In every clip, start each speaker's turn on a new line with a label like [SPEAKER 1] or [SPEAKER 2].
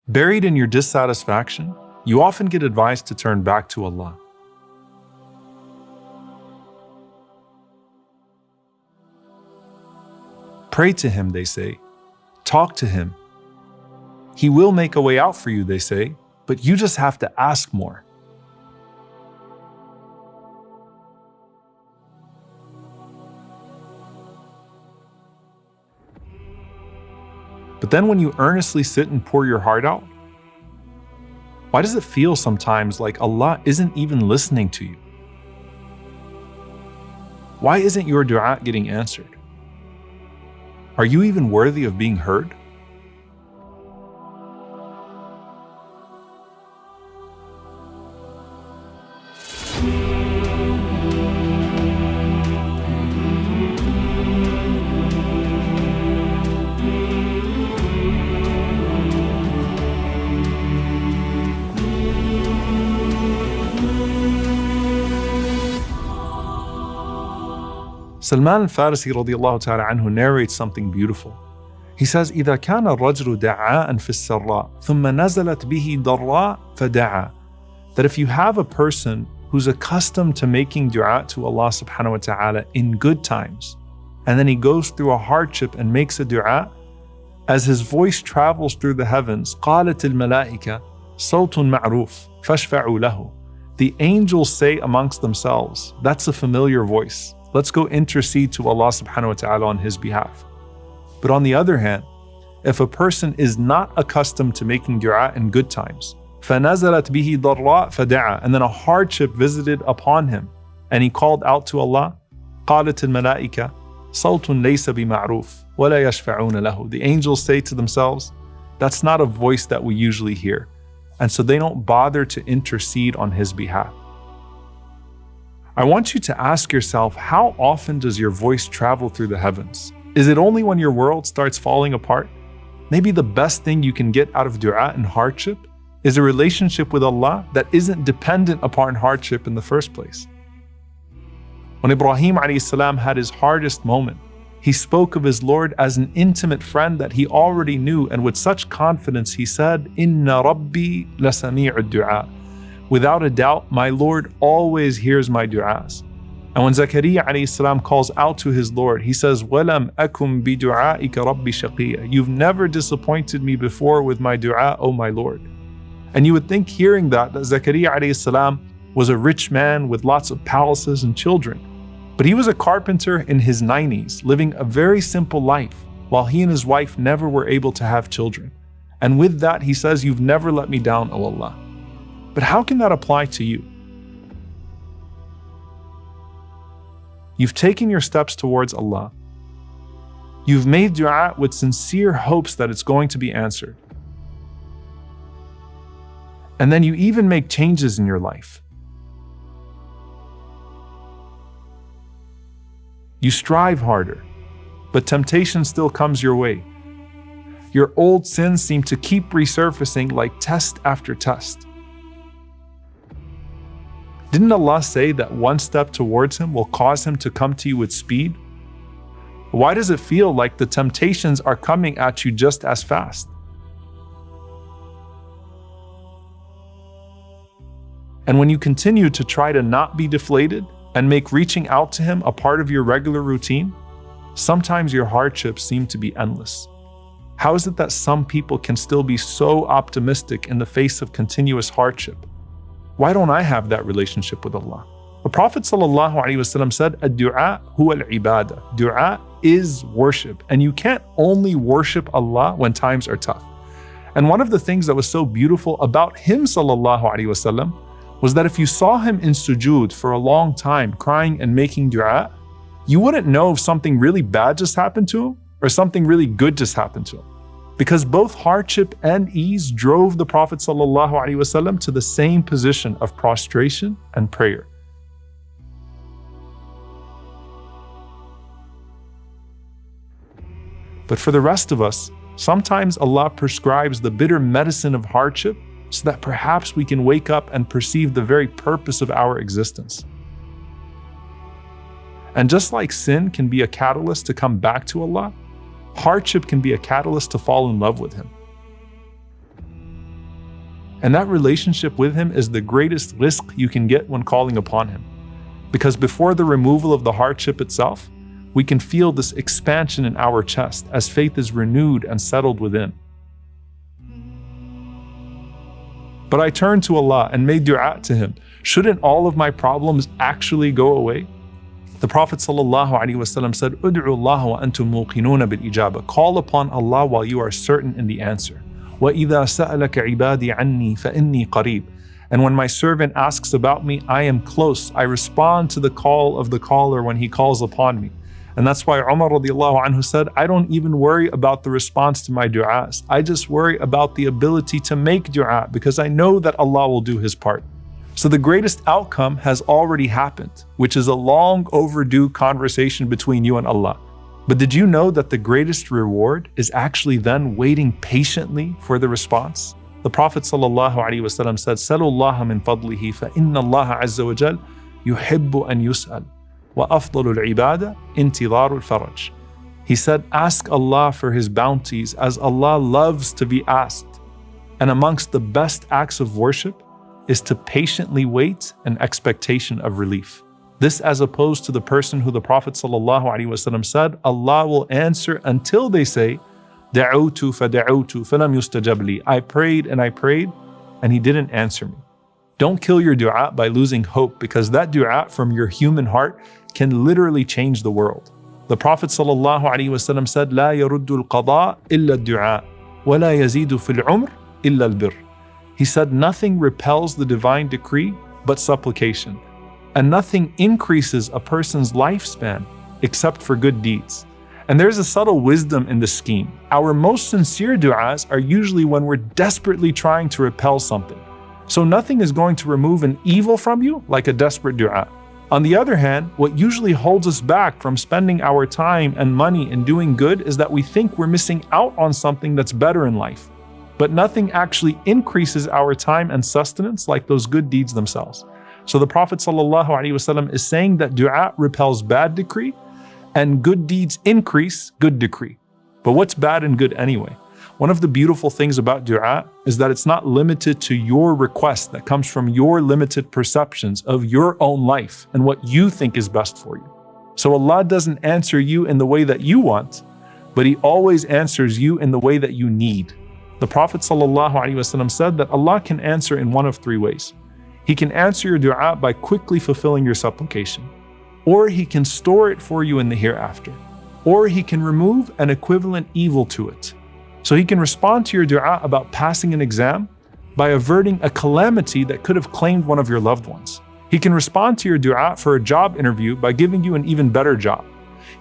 [SPEAKER 1] Buried in your dissatisfaction, you often get advised to turn back to Allah. Pray to Him, they say. Talk to Him. He will make a way out for you, they say, but you just have to ask more. But then when you earnestly sit and pour your heart out, why does it feel sometimes like Allah isn't even listening to you? Why isn't your dua getting answered? Are you even worthy of being heard? Salman al-Farisi radiallahu ta'ala anhu narrates something beautiful. He says, إِذَا كَانَ الرَّجُلُ دَعَاءً فِي السَّرَّاءِ ثُمَّ نَزَلَتْ بِهِ ضَرَّاء فَدَعَى. That if you have a person who's accustomed to making dua to Allah subhanahu wa ta'ala in good times, and then he goes through a hardship and makes a dua, as his voice travels through the heavens, قَالَتِ الْمَلَائِكَةِ صَوْتٌ مَعْرُوفٌ فَاشْفَعُوا لَهُ. The angels say amongst themselves, that's a familiar voice. Let's go intercede to Allah subhanahu wa ta'ala on his behalf. But on the other hand, if a person is not accustomed to making dua in good times, فَنَزَلَتْ بِهِ ضَرَّاء فَدَعَى, and then a hardship visited upon him, and he called out to Allah, قَالَتِ الْمَلَائِكَةِ صَوْتٌ لَيْسَ بِمَعْرُوفٍ وَلَا يَشْفَعُونَ لَهُ. The angels say to themselves, that's not a voice that we usually hear, and so they don't bother to intercede on his behalf. I want you to ask yourself, how often does your voice travel through the heavens? Is it only when your world starts falling apart? Maybe the best thing you can get out of dua and hardship is a relationship with Allah that isn't dependent upon hardship in the first place. When Ibrahim alayhi salam had his hardest moment, he spoke of his Lord as an intimate friend that he already knew, and with such confidence he said, Inna Rabbi lasami'ud du'a. Without a doubt, my Lord always hears my du'as. And when Zakaria alayhi salam calls out to his Lord, he says, وَلَمْ أَكُمْ بِدُعَائِكَ رَبِّ شَقِيًّا. You've never disappointed me before with my du'a, O my Lord. And you would think hearing that Zakaria alayhi salam was a rich man with lots of palaces and children. But he was a carpenter in his 90s, living a very simple life, while he and his wife never were able to have children. And with that, he says, you've never let me down, O Allah. But how can that apply to you? You've taken your steps towards Allah. You've made dua with sincere hopes that it's going to be answered. And then you even make changes in your life. You strive harder, but temptation still comes your way. Your old sins seem to keep resurfacing like test after test. Didn't Allah say that one step towards Him will cause Him to come to you with speed? Why does it feel like the temptations are coming at you just as fast? And when you continue to try to not be deflated and make reaching out to Him a part of your regular routine, sometimes your hardships seem to be endless. How is it that some people can still be so optimistic in the face of continuous hardship? Why don't I have that relationship with Allah? The Prophet ﷺ said, "Ad-du'a huwa al-ibadah." Dua is worship, and you can't only worship Allah when times are tough. And one of the things that was so beautiful about him ﷺ was that if you saw him in sujood for a long time, crying and making dua, you wouldn't know if something really bad just happened to him or something really good just happened to him. Because both hardship and ease drove the Prophet ﷺ to the same position of prostration and prayer. But for the rest of us, sometimes Allah prescribes the bitter medicine of hardship so that perhaps we can wake up and perceive the very purpose of our existence. And just like sin can be a catalyst to come back to Allah, hardship can be a catalyst to fall in love with Him. And that relationship with Him is the greatest risk you can get when calling upon Him. Because before the removal of the hardship itself, we can feel this expansion in our chest as faith is renewed and settled within. But I turned to Allah and made dua to Him. Shouldn't all of my problems actually go away? The Prophet ﷺ said, "Ud'u Allah wa antum muqinuna bil ijaba." Call upon Allah while you are certain in the answer. وَإِذَا سَأَلَكَ عِبَادِي عَنِّي فَإِنِّي قَرِيبٌ. And when my servant asks about me, I am close. I respond to the call of the caller when he calls upon me. And that's why Omar radiallahu anhu said, I don't even worry about the response to my du'as. I just worry about the ability to make du'a because I know that Allah will do His part. So the greatest outcome has already happened, which is a long overdue conversation between you and Allah. But did you know that the greatest reward is actually then waiting patiently for the response? The Prophet ﷺ said, "Salu Allah min fadlihi, fa inna Allah azza wa jal yuhibbu an yus'al, wa afdalu al-ibada intidaru al-faraj." He said, ask Allah for His bounties as Allah loves to be asked. And amongst the best acts of worship is to patiently wait in expectation of relief. This as opposed to the person who the Prophet ﷺ said, Allah will answer until they say, "Da'utu fada'utu falam yustajab li." I prayed and He didn't answer me. Don't kill your dua by losing hope, because that dua from your human heart can literally change the world. The Prophet ﷺ said, "La yaruddu al-qada illa ad-du'a, wa la yazidu fil umr illa al-birr." He said, nothing repels the divine decree but supplication. And nothing increases a person's lifespan except for good deeds. And there's a subtle wisdom in the scheme. Our most sincere du'as are usually when we're desperately trying to repel something. So nothing is going to remove an evil from you like a desperate du'a. On the other hand, what usually holds us back from spending our time and money in doing good is that we think we're missing out on something that's better in life. But nothing actually increases our time and sustenance like those good deeds themselves. So the Prophet ﷺ is saying that dua repels bad decree and good deeds increase good decree. But what's bad and good anyway? One of the beautiful things about dua is that it's not limited to your request that comes from your limited perceptions of your own life and what you think is best for you. So Allah doesn't answer you in the way that you want, but He always answers you in the way that you need. The Prophet ﷺ said that Allah can answer in one of three ways. He can answer your dua by quickly fulfilling your supplication, or He can store it for you in the hereafter, or He can remove an equivalent evil to it. So He can respond to your dua about passing an exam by averting a calamity that could have claimed one of your loved ones. He can respond to your dua for a job interview by giving you an even better job.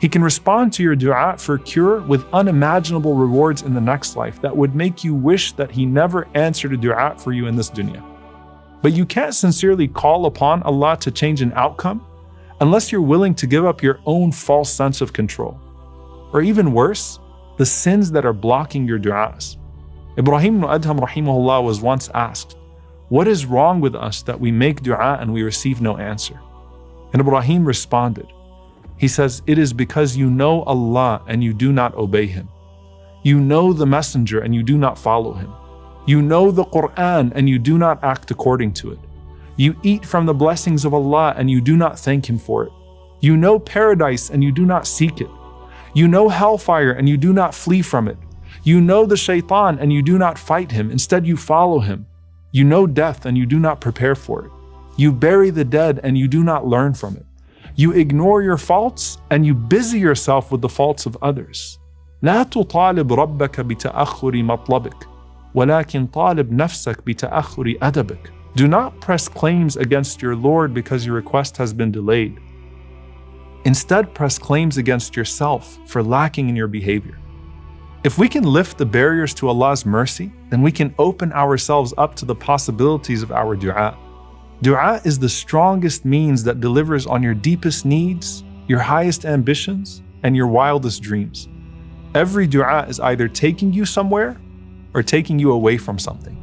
[SPEAKER 1] He can respond to your dua for cure with unimaginable rewards in the next life that would make you wish that He never answered a dua for you in this dunya. But you can't sincerely call upon Allah to change an outcome unless you're willing to give up your own false sense of control. Or even worse, the sins that are blocking your du'as. Ibrahim ibn Adham rahimahullah was once asked, what is wrong with us that we make du'a and we receive no answer? And Ibrahim responded, he says, it is because you know Allah and you do not obey Him. You know the Messenger and you do not follow him. You know the Quran and you do not act according to it. You eat from the blessings of Allah and you do not thank Him for it. You know paradise and you do not seek it. You know hellfire and you do not flee from it. You know the shaitan and you do not fight him. Instead you follow him. You know death and you do not prepare for it. You bury the dead and you do not learn from it. You ignore your faults and you busy yourself with the faults of others. لا تطالب ربك بتأخر مطلبك ولكن طالب نفسك بتأخر أدبك. Do not press claims against your Lord because your request has been delayed. Instead, press claims against yourself for lacking in your behavior. If we can lift the barriers to Allah's mercy, then we can open ourselves up to the possibilities of our dua. Dua is the strongest means that delivers on your deepest needs, your highest ambitions, and your wildest dreams. Every dua is either taking you somewhere or taking you away from something.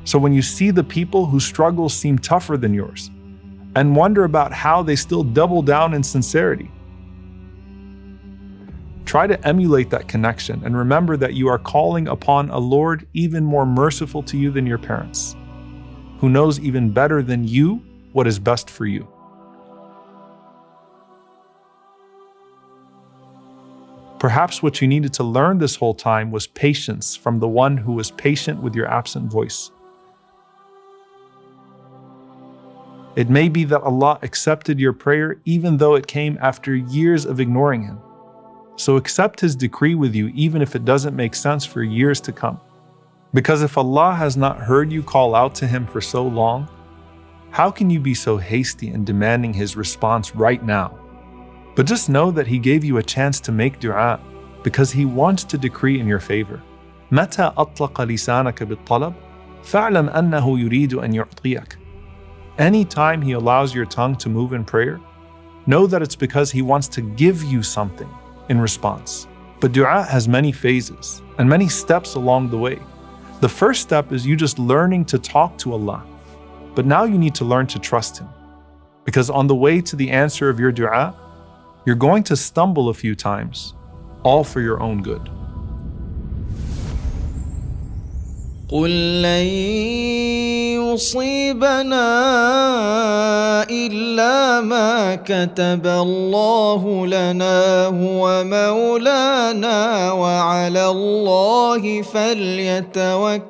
[SPEAKER 1] So when you see the people whose struggles seem tougher than yours, and wonder about how they still double down in sincerity. Try to emulate that connection and remember that you are calling upon a Lord even more merciful to you than your parents, who knows even better than you what is best for you. Perhaps what you needed to learn this whole time was patience from the one who was patient with your absent voice. It may be that Allah accepted your prayer even though it came after years of ignoring Him. So accept His decree with you even if it doesn't make sense for years to come. Because if Allah has not heard you call out to Him for so long, how can you be so hasty in demanding His response right now? But just know that He gave you a chance to make dua because He wants to decree in your favor. متى أطلق لسانك بالطلب فاعلم أنه يريد أن يعطيك. Anytime He allows your tongue to move in prayer, know that it's because He wants to give you something in response. But dua has many phases and many steps along the way. The first step is you just learning to talk to Allah. But now you need to learn to trust Him. Because on the way to the answer of your dua, you're going to stumble a few times, all for your own good.
[SPEAKER 2] قل لن يصيبنا إلا ما كتب الله لنا هو مولانا وعلى الله فليتوكل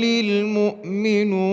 [SPEAKER 2] المؤمنون.